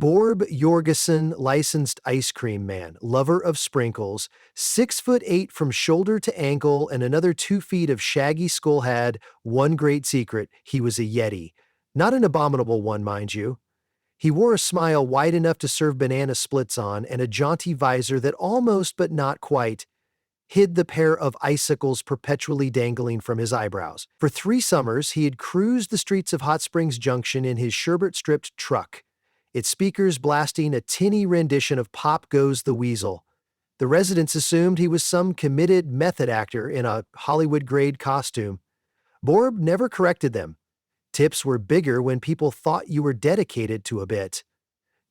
Borb Jorgensen, licensed ice cream man, lover of sprinkles, 6'8" from shoulder to ankle, and another 2 feet of shaggy skull had one great secret: he was a Yeti. Not an abominable one, mind you. He wore a smile wide enough to serve banana splits on, and a jaunty visor that almost but not quite hid the pair of icicles perpetually dangling from his eyebrows. For 3 summers, he had cruised the streets of Hot Springs Junction in his sherbet-stripped truck, its speakers blasting a tinny rendition of Pop Goes the Weasel. The residents assumed he was some committed method actor in a Hollywood-grade costume. Borb never corrected them. Tips were bigger when people thought you were dedicated to a bit.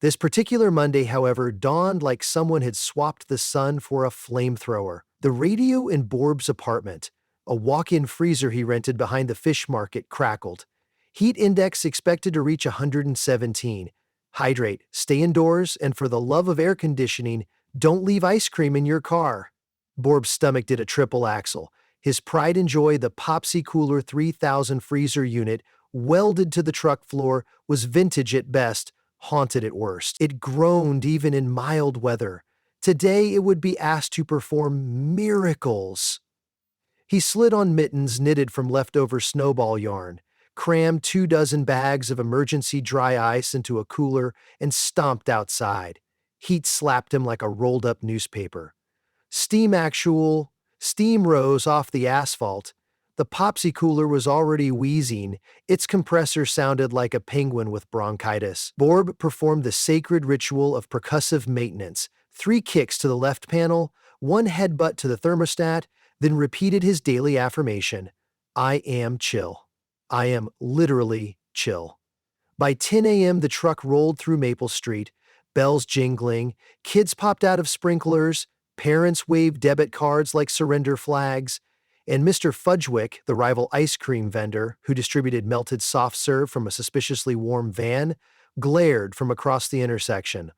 This particular Monday, however, dawned like someone had swapped the sun for a flamethrower. The radio in Borb's apartment, a walk-in freezer he rented behind the fish market, crackled. Heat index expected to reach 117. Hydrate, stay indoors, and for the love of air conditioning, don't leave ice cream in your car. Borb's stomach did a triple axle. His pride and joy, the Popsy Cooler 3000 freezer unit, welded to the truck floor, was vintage at best, haunted at worst. It groaned even in mild weather. Today it would be asked to perform miracles. He slid on mittens knitted from leftover snowball yarn, crammed 24 bags of emergency dry ice into a cooler, and stomped outside. Heat slapped him like a rolled-up newspaper. Steam rose off the asphalt. The Popsy Cooler was already wheezing. Its compressor sounded like a penguin with bronchitis. Borb performed the sacred ritual of percussive maintenance: 3 kicks to the left panel, 1 headbutt to the thermostat, then repeated his daily affirmation: I am chill. I am literally chill. By 10 a.m., the truck rolled through Maple Street, bells jingling, kids popped out of sprinklers, parents waved debit cards like surrender flags, and Mr. Fudgewick, the rival ice cream vendor who distributed melted soft serve from a suspiciously warm van, glared from across the intersection.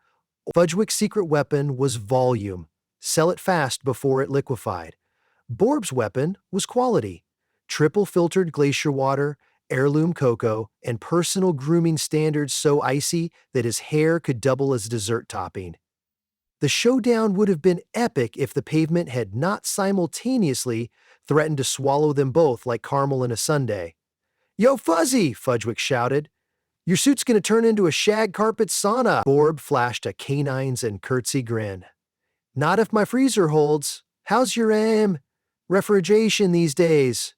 Fudgewick's secret weapon was volume. Sell it fast before it liquefied. Borb's weapon was quality. Triple-filtered glacier water, heirloom cocoa, and personal grooming standards so icy that his hair could double as dessert topping. The showdown would have been epic if the pavement had not simultaneously threatened to swallow them both like caramel in a sundae. "Yo, Fuzzy!" Fudgewick shouted. "Your suit's gonna turn into a shag carpet sauna!" Borb flashed a canines and curtsy grin. "Not if my freezer holds. How's your, refrigeration these days?"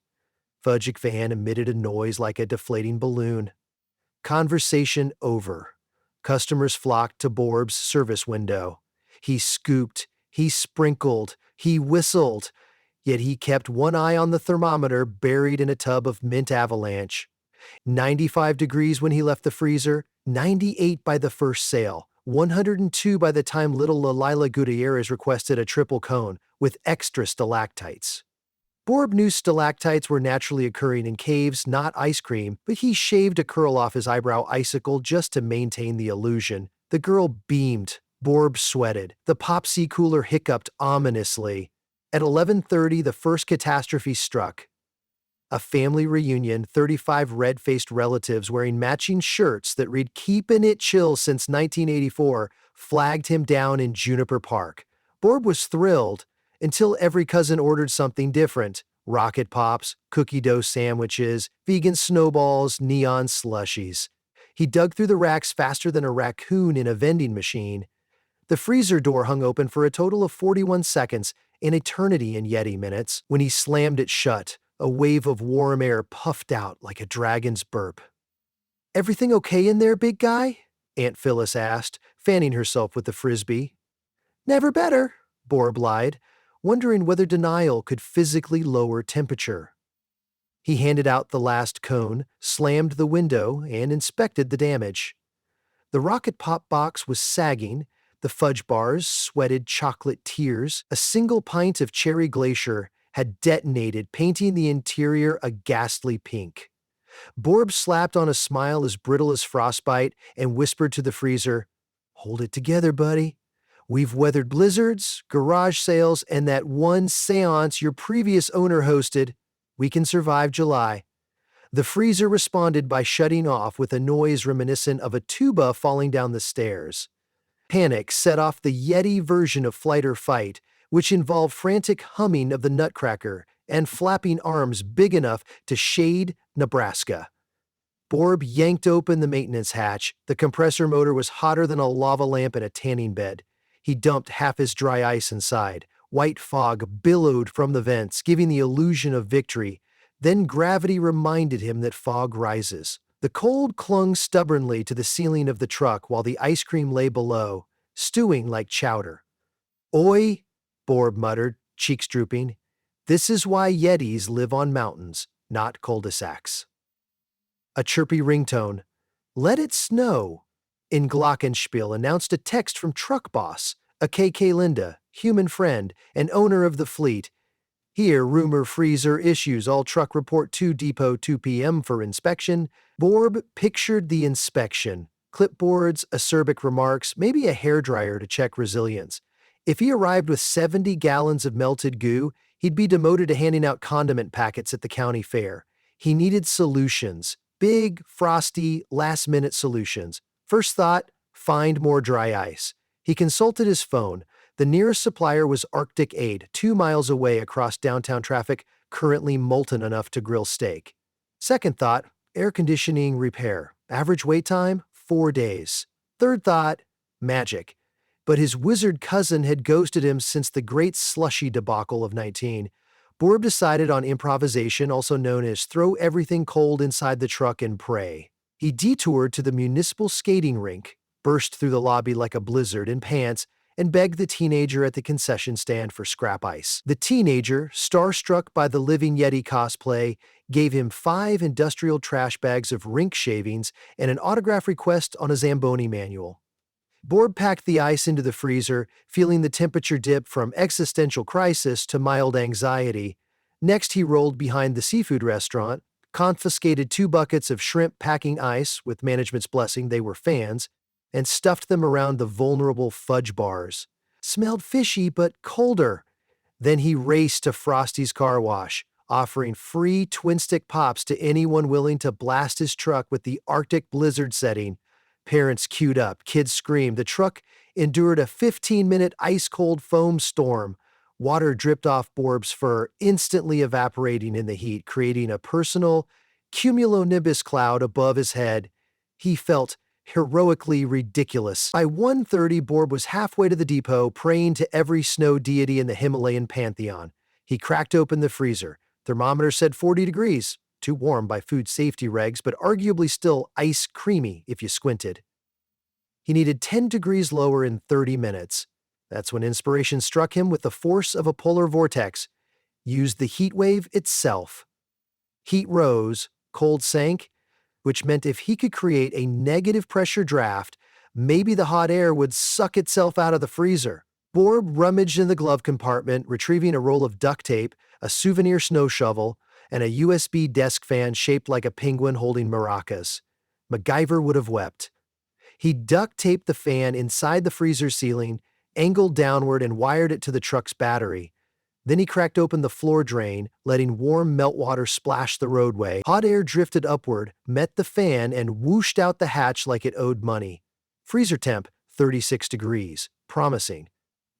Fudgewick Van emitted a noise like a deflating balloon. Conversation over. Customers flocked to Borb's service window. He scooped, he sprinkled, he whistled, yet he kept one eye on the thermometer buried in a tub of mint avalanche. 95 degrees when he left the freezer, 98 by the first sale, 102 by the time little Lila Gutierrez requested a triple cone with extra stalactites. Borb knew stalactites were naturally occurring in caves, not ice cream, but he shaved a curl off his eyebrow icicle just to maintain the illusion. The girl beamed. Borb sweated. The Popsy Cooler hiccuped ominously. At 11:30, the first catastrophe struck. A family reunion, 35 red-faced relatives wearing matching shirts that read "Keepin' It Chill Since 1984, flagged him down in Juniper Park. Borb was thrilled, until every cousin ordered something different: rocket pops, cookie dough sandwiches, vegan snowballs, neon slushies. He dug through the racks faster than a raccoon in a vending machine. The freezer door hung open for a total of 41 seconds, an eternity in Yeti minutes. When he slammed it shut, a wave of warm air puffed out like a dragon's burp. "Everything okay in there, big guy?" Aunt Phyllis asked, fanning herself with the frisbee. "Never better," Borb lied, wondering whether denial could physically lower temperature. He handed out the last cone, slammed the window, and inspected the damage. The rocket pop box was sagging, the fudge bars sweated chocolate tears, a single pint of cherry glacier had detonated, painting the interior a ghastly pink. Borb slapped on a smile as brittle as frostbite and whispered to the freezer, "Hold it together, buddy. We've weathered blizzards, garage sales, and that one seance your previous owner hosted. We can survive July." The freezer responded by shutting off with a noise reminiscent of a tuba falling down the stairs. Panic set off the Yeti version of flight or fight, which involved frantic humming of the nutcracker and flapping arms big enough to shade Nebraska. Borb yanked open the maintenance hatch. The compressor motor was hotter than a lava lamp in a tanning bed. He dumped half his dry ice inside. White fog billowed from the vents, giving the illusion of victory. Then gravity reminded him that fog rises. The cold clung stubbornly to the ceiling of the truck while the ice cream lay below, stewing like chowder. "Oi," Borb muttered, cheeks drooping. "This is why Yetis live on mountains, not cul-de-sacs." A chirpy ringtone, "Let it snow," in Glockenspiel announced a text from Truck Boss, a KK Linda, human friend, and owner of the fleet. "Here, rumor freezer issues all truck report to depot 2 p.m. for inspection." Borb pictured the inspection. Clipboards, acerbic remarks, maybe a hairdryer to check resilience. If he arrived with 70 gallons of melted goo, he'd be demoted to handing out condiment packets at the county fair. He needed solutions. Big, frosty, last-minute solutions. First thought, find more dry ice. He consulted his phone. The nearest supplier was Arctic Aid, 2 miles away across downtown traffic, currently molten enough to grill steak. Second thought, air conditioning repair. Average wait time, 4 days. Third thought, magic. But his wizard cousin had ghosted him since the great slushy debacle of 19. Borb decided on improvisation, also known as throw everything cold inside the truck and pray. He detoured to the municipal skating rink, burst through the lobby like a blizzard in pants, and begged the teenager at the concession stand for scrap ice. The teenager, starstruck by the Living Yeti cosplay, gave him 5 industrial trash bags of rink shavings and an autograph request on a Zamboni manual. Borb packed the ice into the freezer, feeling the temperature dip from existential crisis to mild anxiety. Next, he rolled behind the seafood restaurant, confiscated 2 buckets of shrimp packing ice, with management's blessing they were fans, and stuffed them around the vulnerable fudge bars. Smelled fishy, but colder. Then he raced to Frosty's car wash, offering free twin-stick pops to anyone willing to blast his truck with the Arctic blizzard setting. Parents queued up, kids screamed. The truck endured a 15-minute ice-cold foam storm. Water dripped off Borb's fur, instantly evaporating in the heat, creating a personal cumulonimbus cloud above his head. He felt heroically ridiculous. By 1:30, Borb was halfway to the depot, praying to every snow deity in the Himalayan pantheon. He cracked open the freezer. Thermometer said 40 degrees. Too warm by food safety regs, but arguably still ice creamy if you squinted. He needed 10 degrees lower in 30 minutes. That's when inspiration struck him with the force of a polar vortex. Use the heat wave itself. Heat rose, cold sank, which meant if he could create a negative pressure draft, maybe the hot air would suck itself out of the freezer. Borb rummaged in the glove compartment, retrieving a roll of duct tape, a souvenir snow shovel, and a USB desk fan shaped like a penguin holding maracas. MacGyver would have wept. He duct-taped the fan inside the freezer ceiling, angled downward and wired it to the truck's battery. Then he cracked open the floor drain, letting warm meltwater splash the roadway. Hot air drifted upward, met the fan, and whooshed out the hatch like it owed money. Freezer temp, 36 degrees. Promising.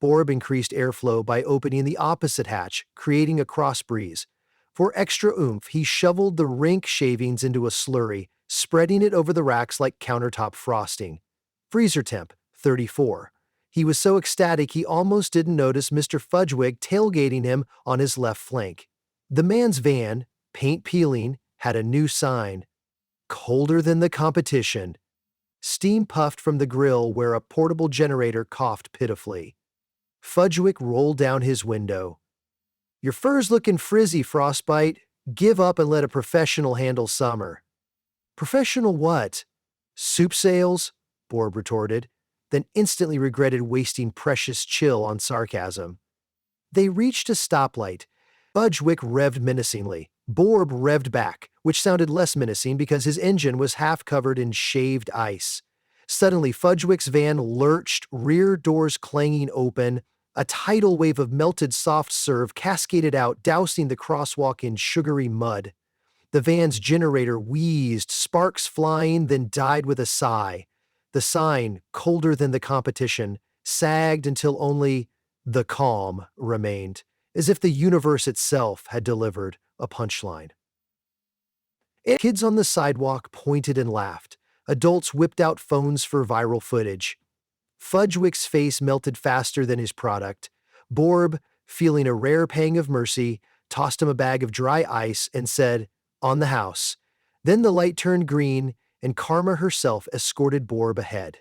Borb increased airflow by opening the opposite hatch, creating a cross breeze. For extra oomph, he shoveled the rink shavings into a slurry, spreading it over the racks like countertop frosting. Freezer temp, 34. He was so ecstatic he almost didn't notice Mr. Fudgewig tailgating him on his left flank. The man's van, paint peeling, had a new sign. Colder than the competition. Steam puffed from the grill where a portable generator coughed pitifully. Fudgewig rolled down his window. "Your fur's looking frizzy, Frostbite. Give up and let a professional handle summer." "Professional what?" "Soup sales," Borb retorted, then instantly regretted wasting precious chill on sarcasm. They reached a stoplight. Fudgewig revved menacingly. Borb revved back, which sounded less menacing because his engine was half covered in shaved ice. Suddenly, Fudgewig's van lurched, rear doors clanging open. A tidal wave of melted soft serve cascaded out, dousing the crosswalk in sugary mud. The van's generator wheezed, sparks flying, then died with a sigh. The sign, colder than the competition, sagged until only the calm remained, as if the universe itself had delivered a punchline. Kids on the sidewalk pointed and laughed. Adults whipped out phones for viral footage. Fudgewick's face melted faster than his product. Borb, feeling a rare pang of mercy, tossed him a bag of dry ice and said, "On the house." Then the light turned green, and Karma herself escorted Borb ahead.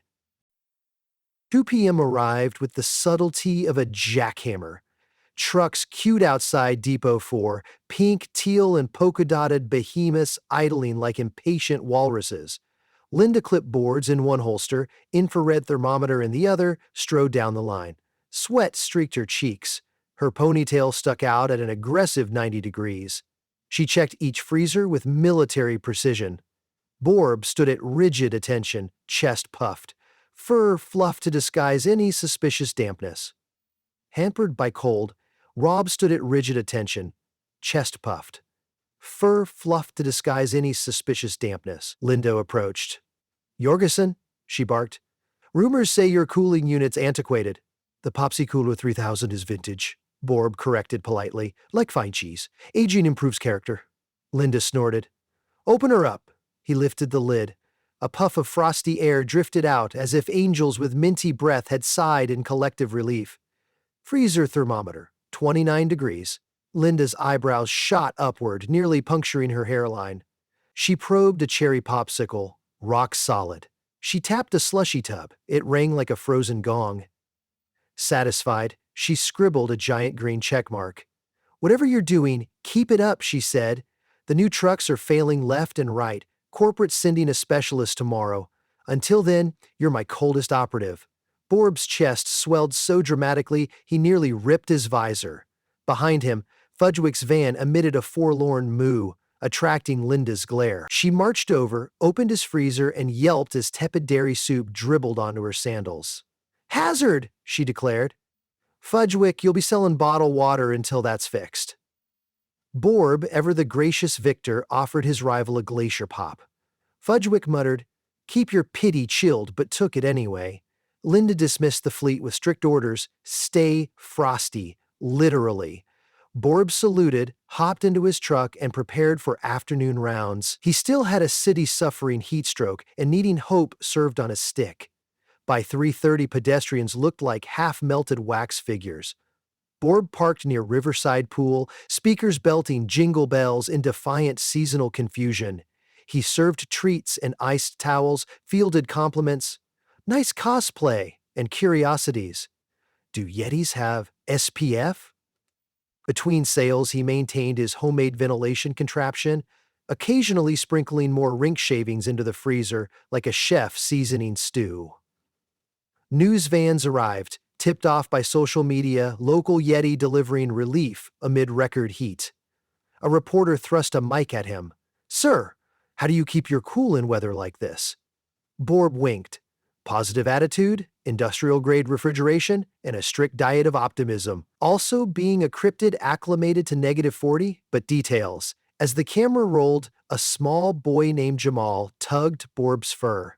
2 p.m. arrived with the subtlety of a jackhammer. Trucks queued outside Depot 4, pink, teal, and polka-dotted behemoths idling like impatient walruses. Linda clipboards in one holster, infrared thermometer in the other, strode down the line. Sweat streaked her cheeks. Her ponytail stuck out at an aggressive 90 degrees. She checked each freezer with military precision. Borb stood at rigid attention, chest puffed. Fur fluffed to disguise any suspicious dampness. Hampered by cold, Rob stood at rigid attention, chest puffed. Fur fluffed to disguise any suspicious dampness. Lindo approached. "Jorgensen," she barked. "Rumors say your cooling unit's antiquated." "The Popsy Cooler 3000 is vintage," Borb corrected politely, "like fine cheese. Aging improves character." Linda snorted. "Open her up." He lifted the lid. A puff of frosty air drifted out as if angels with minty breath had sighed in collective relief. Freezer thermometer, 29 degrees. Linda's eyebrows shot upward, nearly puncturing her hairline. She probed a cherry popsicle, rock solid. She tapped a slushy tub. It rang like a frozen gong. Satisfied, she scribbled a giant green checkmark. "Whatever you're doing, keep it up," she said. "The new trucks are failing left and right. Corporate's sending a specialist tomorrow. Until then, you're my coldest operative." Borb's chest swelled so dramatically he nearly ripped his visor. Behind him, Fudgewick's van emitted a forlorn moo, attracting Linda's glare. She marched over, opened his freezer, and yelped as tepid dairy soup dribbled onto her sandals. "Hazard!" she declared. "Fudgewick, you'll be selling bottled water until that's fixed." Borb, ever the gracious victor, offered his rival a glacier pop. Fudgewick muttered, "Keep your pity chilled," but took it anyway. Linda dismissed the fleet with strict orders, "Stay frosty," literally. Borb saluted, hopped into his truck, and prepared for afternoon rounds. He still had a city suffering heat stroke and needing hope served on a stick. By 3:30, pedestrians looked like half-melted wax figures. Borb parked near Riverside Pool, speakers belting jingle bells in defiant seasonal confusion. He served treats and iced towels, fielded compliments. "Nice cosplay," and curiosities. "Do Yetis have SPF?" Between sales, he maintained his homemade ventilation contraption, occasionally sprinkling more rink shavings into the freezer like a chef seasoning stew. News vans arrived, tipped off by social media, local Yeti delivering relief amid record heat. A reporter thrust a mic at him. "Sir, how do you keep your cool in weather like this?" Borb winked. "Positive attitude, industrial-grade refrigeration, and a strict diet of optimism. Also being a cryptid acclimated to -40, but details." As the camera rolled, a small boy named Jamal tugged Borb's fur.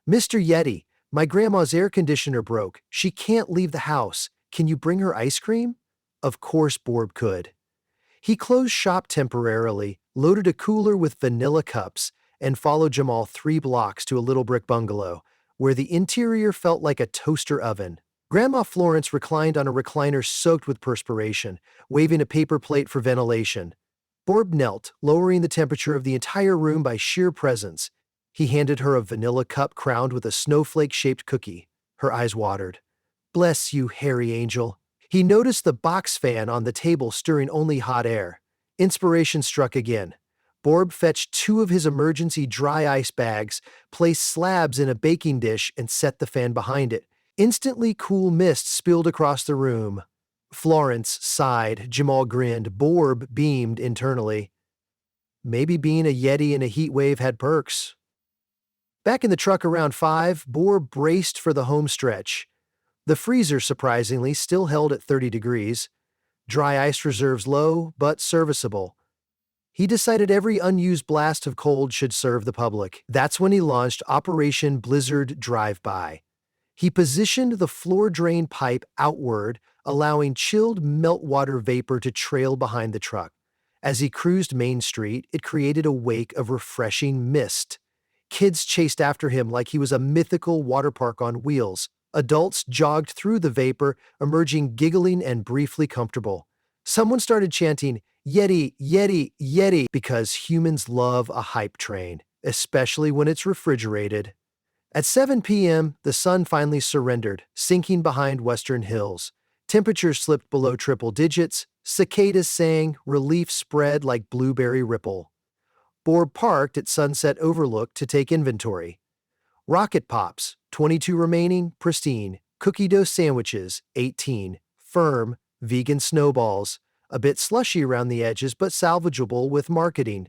"Mr. Yeti, my grandma's air conditioner broke. She can't leave the house. Can you bring her ice cream?" Of course Borb could. He closed shop temporarily, loaded a cooler with vanilla cups, and followed Jamal 3 blocks to a little brick bungalow, where the interior felt like a toaster oven. Grandma Florence reclined on a recliner soaked with perspiration, waving a paper plate for ventilation. Borb knelt, lowering the temperature of the entire room by sheer presence. He handed her a vanilla cup crowned with a snowflake-shaped cookie. Her eyes watered. "Bless you, hairy angel." He noticed the box fan on the table stirring only hot air. Inspiration struck again. Borb fetched 2 of his emergency dry ice bags, placed slabs in a baking dish, and set the fan behind it. Instantly cool mist spilled across the room. Florence sighed, Jamal grinned, Borb beamed internally. Maybe being a Yeti in a heat wave had perks. Back in the truck around 5, Borb braced for the home stretch. The freezer, surprisingly, still held at 30 degrees. Dry ice reserves low, but serviceable. He decided every unused blast of cold should serve the public. That's when he launched Operation Blizzard Drive-By. He positioned the floor drain pipe outward, allowing chilled meltwater vapor to trail behind the truck. As he cruised Main Street, it created a wake of refreshing mist. Kids chased after him like he was a mythical water park on wheels. Adults jogged through the vapor, emerging giggling and briefly comfortable. Someone started chanting, "Yeti, Yeti, Yeti," because humans love a hype train, especially when it's refrigerated. At 7 p.m., the sun finally surrendered, sinking behind western hills. Temperatures slipped below triple digits, cicadas sang, relief spread like blueberry ripple. Borb parked at Sunset Overlook to take inventory. Rocket Pops, 22 remaining, pristine. Cookie dough sandwiches, 18. Firm, vegan snowballs. A bit slushy around the edges but salvageable with marketing.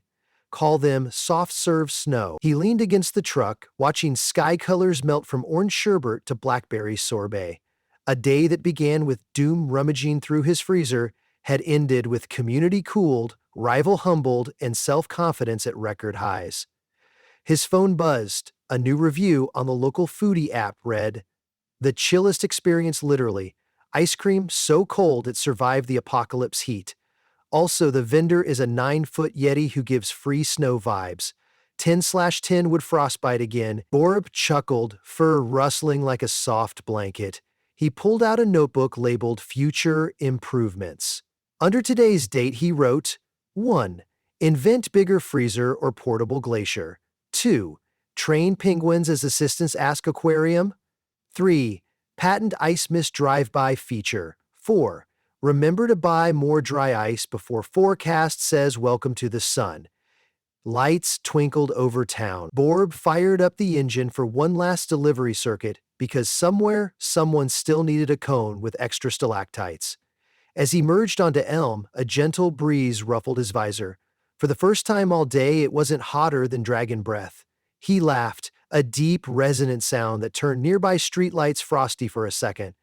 Call them soft-serve snow. He leaned against the truck, watching sky colors melt from orange sherbet to blackberry sorbet. A day that began with doom rummaging through his freezer had ended with community cooled, rival humbled, and self-confidence at record highs. His phone buzzed. A new review on the local foodie app read, "The chillest experience literally. Ice cream so cold it survived the apocalypse heat. Also, the vendor is a 9-foot Yeti who gives free snow vibes. 10/10 would frostbite again." Borb chuckled, fur rustling like a soft blanket. He pulled out a notebook labeled Future Improvements. Under today's date, he wrote, 1. Invent bigger freezer or portable glacier. 2. Train penguins as assistants ask aquarium. 3. Patent ice mist drive-by feature. 4. Remember to buy more dry ice before forecast says welcome to the sun. Lights twinkled over town. Borb fired up the engine for one last delivery circuit because somewhere, someone still needed a cone with extra stalactites. As he merged onto Elm, a gentle breeze ruffled his visor. For the first time all day, it wasn't hotter than dragon breath. He laughed, a deep, resonant sound that turned nearby streetlights frosty for a second.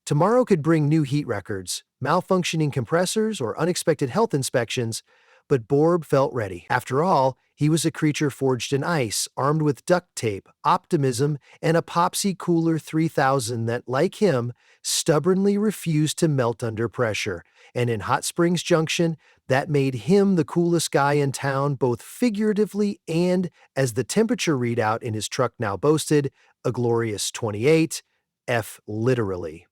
Tomorrow could bring new heat records, malfunctioning compressors, or unexpected health inspections, but Borb felt ready. After all, he was a creature forged in ice, armed with duct tape, optimism, and a Popsy Cooler 3000 that, like him, stubbornly refused to melt under pressure. And in Hot Springs Junction, that made him the coolest guy in town, both figuratively and, as the temperature readout in his truck now boasted, a glorious 28, F literally.